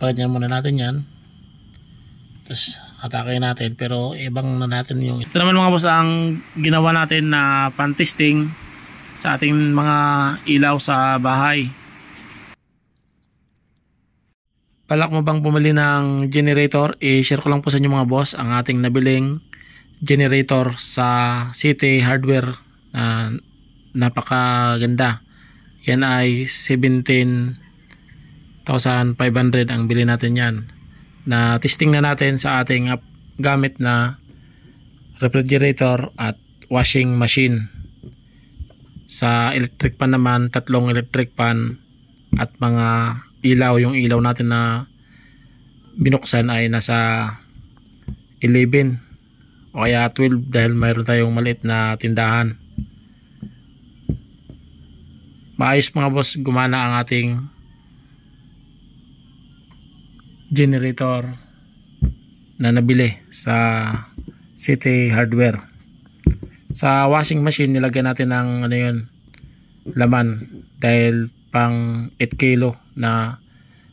Paganyan muna natin yan. Tapos atake natin, pero ibang na natin yung ito naman mga boss ang ginawa natin na pan-testing sa ating mga ilaw sa bahay. Balak mo bang bumili ng generator? I-share ko lang po sa inyo mga boss ang ating nabiling generator sa City Hardware na napakaganda. Yan ay 17,500 ang bili natin yan. Na testing na natin sa ating gamit na refrigerator at washing machine. Sa electric pan naman, 3 electric pan at mga ilaw. Yung ilaw natin na binuksan ay nasa 11 o kaya 12 dahil mayroon tayong maliit na tindahan. Maayos mga boss, gumana ang ating generator na nabili sa City Hardware. Sa washing machine nilagyan natin ng ano yun, laman dahil pang 8 kilo na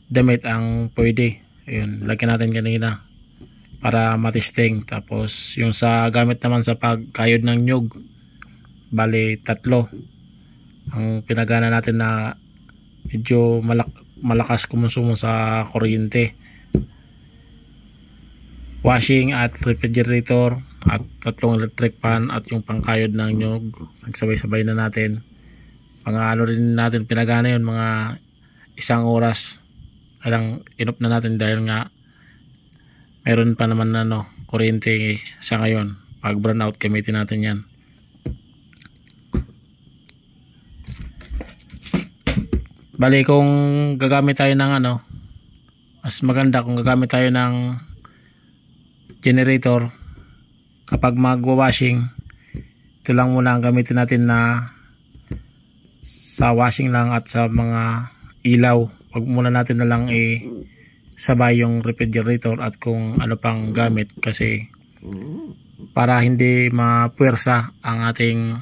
damit ang pwede. Ayun, lagyan natin kanina para matesting. Tapos yung sa gamit naman sa pagkayod ng nyug, bali 3 ang pinagana natin na medyo malakas kumonsumo sa kuryente. Washing at refrigerator at 3 electric pan at yung pangkayod ng nyug, nagsabay-sabay na natin. Mga ano rin natin pinagana yun, mga 1 oras alang inop na natin dahil nga meron pa naman na kuryente sa ngayon. Pag brownout gamitin natin yan. Bali kung gagamit tayo ng mas maganda kung gagamit tayo ng generator kapag magwa-washing. Ito lang muna ang gamitin natin na sa washing lang at sa mga ilaw. Wag muna natin na lang sabay yung refrigerator at kung ano pang gamit, kasi para hindi mapuwersa ang ating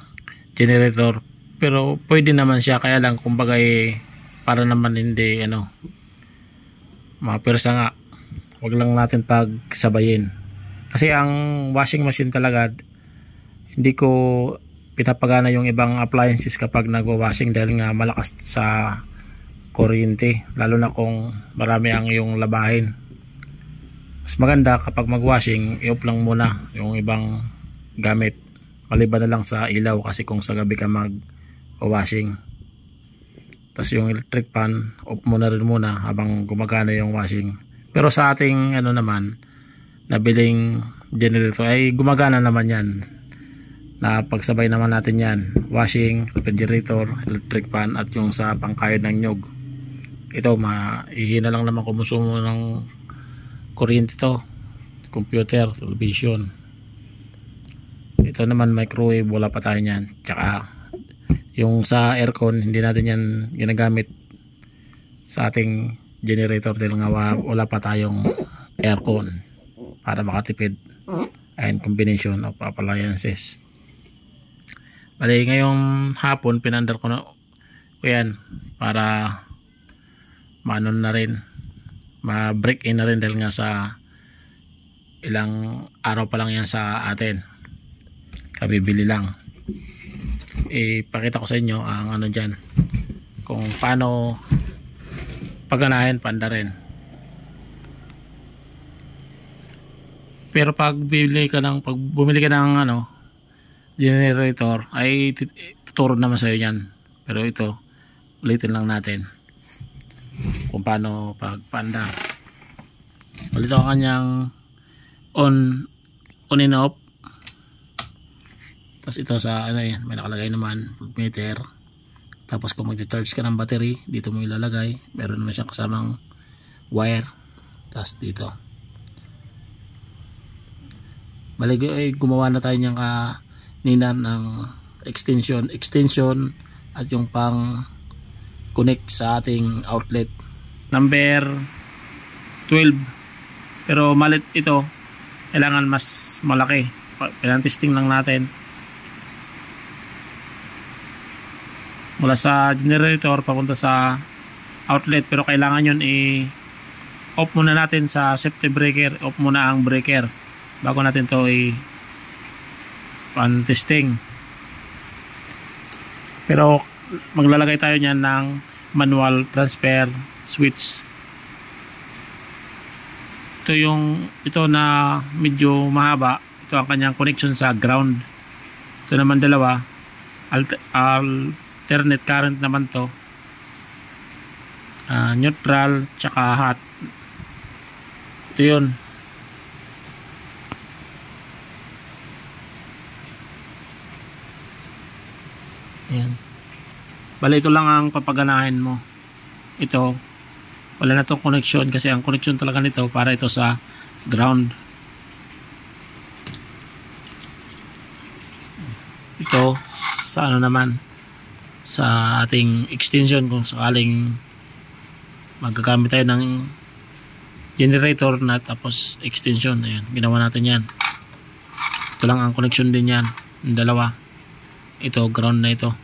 generator. Pero pwede naman siya, kaya lang kumbaga para naman hindi mapuwersa nga, wag lang natin pagsabayin. Kasi ang washing machine talaga hindi ko pinapagana yung ibang appliances kapag nagwa-washing dahil nga malakas sa kuryente, lalo na kung marami ang yung labahin. Mas maganda kapag mag-washing, i-off lang muna yung ibang gamit, maliban na lang sa ilaw, kasi kung sa gabi ka mag-washing. Tapos yung electric pan, off mo na rin muna habang gumagana yung washing. Pero sa ating naman nabiling generator ay gumagana naman yan, na pagsabay naman natin yan, washing, refrigerator, electric pan at yung sa pangkayod ng nyug. Ito mahihina lang naman kumusumo ng kuryente to, computer, television. Ito naman microwave, wala pa tayo yan. Tsaka yung sa aircon, hindi natin yan ginagamit sa ating generator dahil nga wala pa tayong aircon para makatipid. Ayan, combination of appliances. Bali ngayong hapon pinandar ko na yan para maano na rin, ma-break in na rin dahil nga sa ilang araw pa lang yan sa atin, kabibili lang. Ipakita ko sa inyo ang dyan, kung paano paganahin, pandarin. Pero pag bumili ka ng generator ay tuturo naman sa iyo yan. Pero ito ulitin lang natin kung paano pagpanda. Ulit ang kanyang on and off. Tapos ito sa yan, may nakalagay naman voltmeter. Tapos kung mag-charge ka ng battery, dito mo ilalagay. Meron naman siyang kasamang wire. Tapos dito. Bali gumawa na tayo niyang kanina ng extension at yung pang connect sa ating outlet. Number 12. Pero malit ito. Kailangan mas malaki. Pinang-testing lang natin. Mula sa generator papunta sa outlet, pero kailangan yun off muna natin sa safety breaker, off muna ang breaker bago natin to pan-testing. Pero maglalagay tayo niyan ng manual transfer switch. Ito na medyo mahaba, ito ang kanyang connection sa ground. Ito naman dalawa, alternate current naman to, neutral tsaka hot. Ito yun. Ayan. Bale, ito lang ang papaganahin mo. Ito, wala na itong connection kasi ang connection talaga nito para ito sa ground. Ito sa ano naman, sa ating extension kung sakaling magagamit tayo ng generator na tapos extension. Ayan, ginawa natin yan. Ito lang ang connection din yan, yung dalawa. Ito, ground na ito.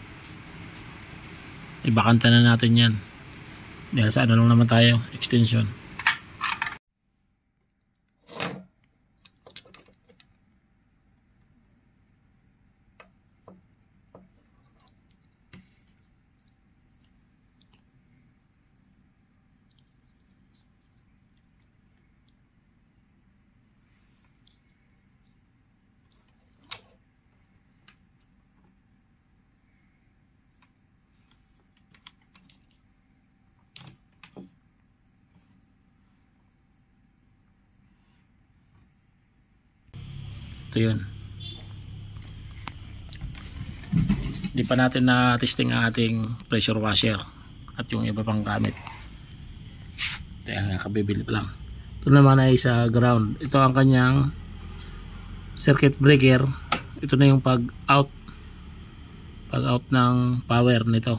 Ibakanta na natin yan. Dahil sa ano lang naman tayo, extension. Ito yun. Hindi pa natin na testing ang ating pressure washer at yung iba pang gamit. Kaya nga, kabibili pa lang. Ito naman ay sa ground. Ito ang kanyang circuit breaker. Ito na yung pag out ng power nito.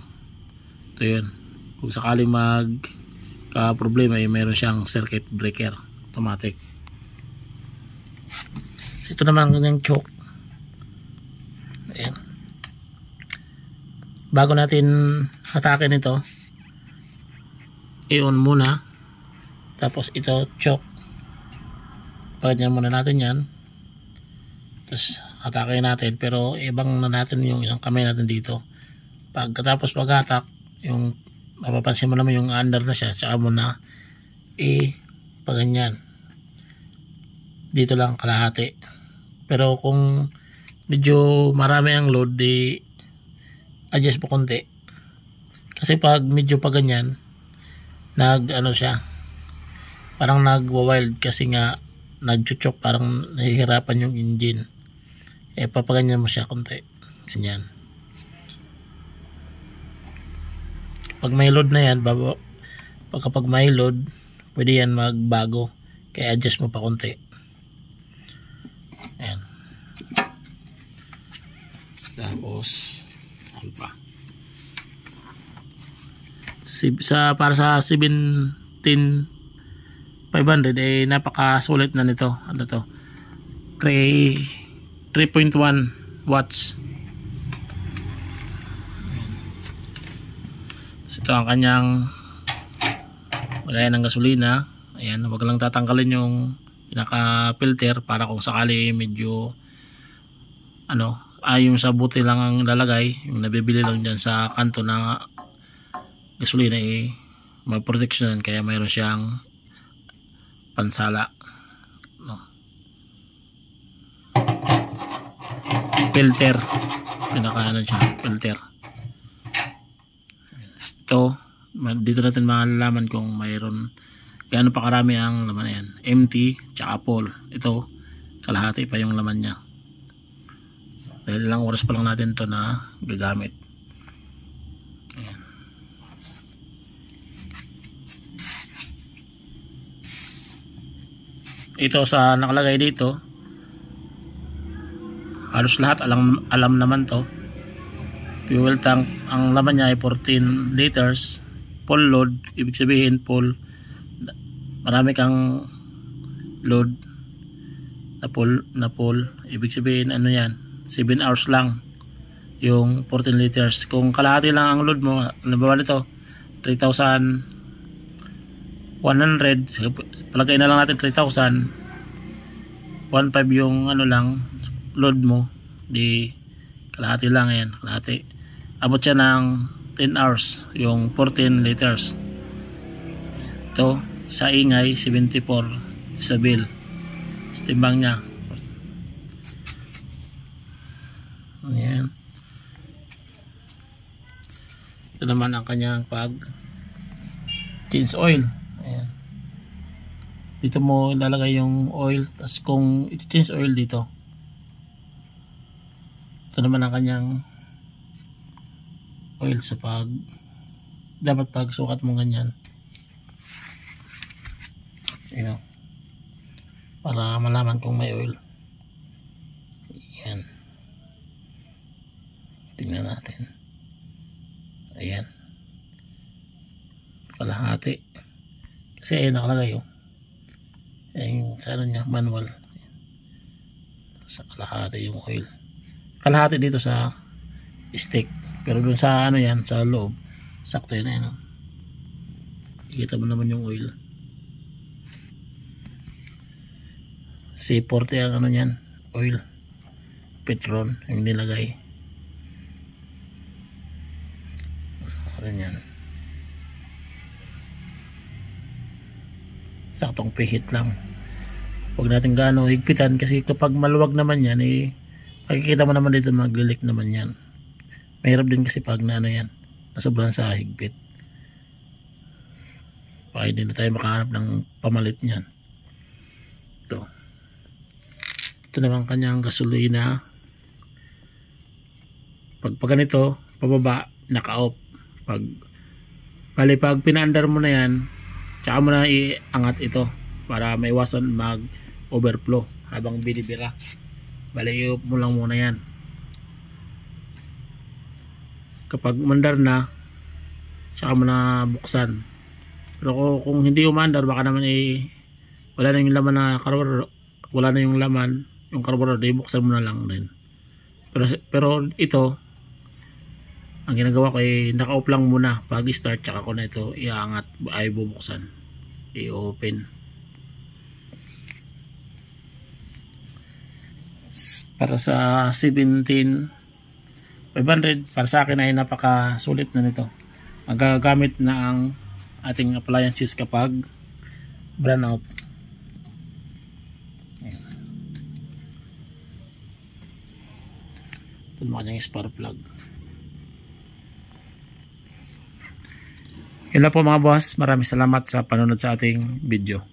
Ito yun. Kung sakaling magka problema ay mayroon siyang circuit breaker automatic. Ito naman ang kanyang choke. Ayan. Bago natin hatakin ito, i-on muna, tapos ito choke. Pagyan muna natin yan, tapos hatakin natin, pero ibang na natin yung isang kamay natin dito. Pagkatapos paghatak, yung mapapansin mo naman yung under na siya, tsaka mo na paganyan. Dito lang kalahati. Pero kung medyo marami ang load, adjust po konti. Kasi pag medyo pa ganyan, ano siya, parang nagwa-wild kasi nga nagchuchok, parang nahihirapan yung engine. Papaganyan mo siya konti. Ganyan. Pag may load na yan, kapag may load, pwede yan magbago. Kaya adjust mo pa konti. Ayan. Tapos ano pa? Para sa 17,500 napakasulit na nito. Ano to? 3.1 watts. Ito ang kanyang lagayan ng gasolina. Ayan, wag lang tatanggalin yung pinaka-filter para kung sakali medyo yung sa buti lang ang lalagay, yung nabibili lang dyan sa kanto na gasolina may protection, kaya mayroon siyang pansala, filter, pinaka siya, filter. Ito, dito natin malalaman kung mayroon gaano pa karami ang laman na yan, empty tsaka full. Ito kalahati pa yung laman nya dahil ilang oras pa lang natin to na gagamit. Ayan. Ito sa nakalagay dito, halos lahat alam naman to. Fuel tank, ang laman nya ay 14 liters. Full load, ibig sabihin full, marami kang load na full, ibig sabihin ano yan, 7 hours lang yung 14 liters. Kung kalahati lang ang load mo, halimbawa nito 3,000 100, palagay na lang natin 3,000, 1,500 yung ano lang load mo, di kalahati lang yan, kalahati. Abot siya ng 10 hours yung 14 liters. Ito sa ingay 74 sa bill, timbang niya. Ayan. Ito naman ang kanyang pag change oil. Ayan. Dito mo ilalagay yung oil, tapos kung i-change oil dito, ito naman ang kanyang oil sa pag, dapat pag sukat mo ganyan, yun, para malaman kung may oil. Ayan, tingnan natin. Ayan, kalahati kasi ayun nakalagay ayun sa ano niya, manual, sa kalahati yung oil, kalahati dito sa stick, pero dun sa ano yan, sa loob sakto yun. Ayun, kita mo naman yung oil. C40 ang ano yan, oil, Petron yung nilagay. Yan, saktong pihit lang, huwag natin gaano higpitan, kasi kapag maluwag naman yan makikita mo naman dito, maglilik naman yan. Mahirap din kasi pag na ano yan, nasobrahan sa higpit, baka hindi na tayo makahanap ng pamalit niyan. Ito naman kanyang gasolina, pag ganito pababa naka-off, pag pinaandar mo na yan, tsaka mo na iangat ito para maiwasan mag overflow habang binibira. I-off mo lang muna yan. Kapag umandar na, tsaka mo na buksan. Pero kung hindi umandar, baka naman wala na yung laman na carburetor, wala na yung laman yung carburetor, buksan mo na lang din. Pero ito, ang ginagawa ko naka-off lang muna, pag start tsaka ko na ito iangat, ay bubuksan, i-open. Para sa 17,500, para sa akin ay napaka sulit na nito. Magagamit na ang ating appliances kapag brand out. Ito naman yung spark plug. Yun lang po mga boss, maraming salamat sa panonood sa ating video.